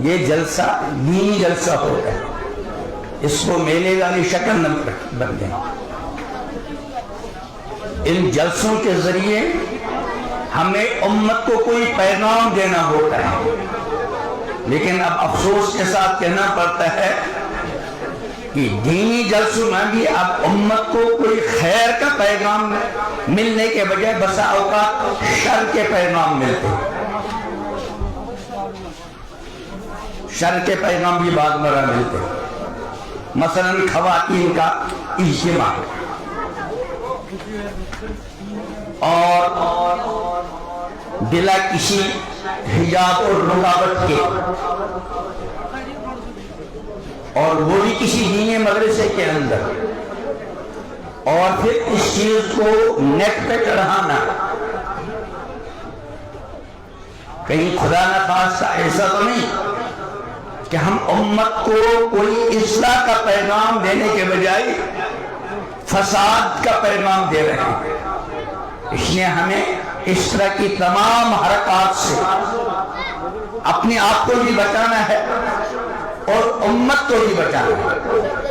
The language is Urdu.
یہ جلسہ دینی جلسہ ہوتا ہے، اس کو میلے والی شکل نہ بن جائے۔ ان جلسوں کے ذریعے ہمیں امت کو کوئی پیغام دینا ہوتا ہے، لیکن اب افسوس کے ساتھ کہنا پڑتا ہے کہ دینی جلسوں میں بھی اب امت کو کوئی خیر کا پیغام ملنے کے بجائے بسا اوقات شر کے پیغام ملتے ہیں۔ شر کے پیغام بھی بعض مرہ ملتے ہیں، مثلا خواتین کا اجتماع اور بلا کسی حجاب اور رکاوٹ کے، اور وہ بھی کسی دینی مدرسے کے اندر، اور پھر اس چیز کو نیٹ پہ چڑھانا۔ کہیں خدا نہ خواستہ ایسا تو نہیں کہ ہم امت کو کوئی اصلاح کا پیغام دینے کے بجائے فساد کا پیغام دے رہے ہیں۔ اس لیے ہمیں اس طرح کی تمام حرکات سے اپنے آپ کو بھی بچانا ہے اور امت کو بھی بچانا ہے۔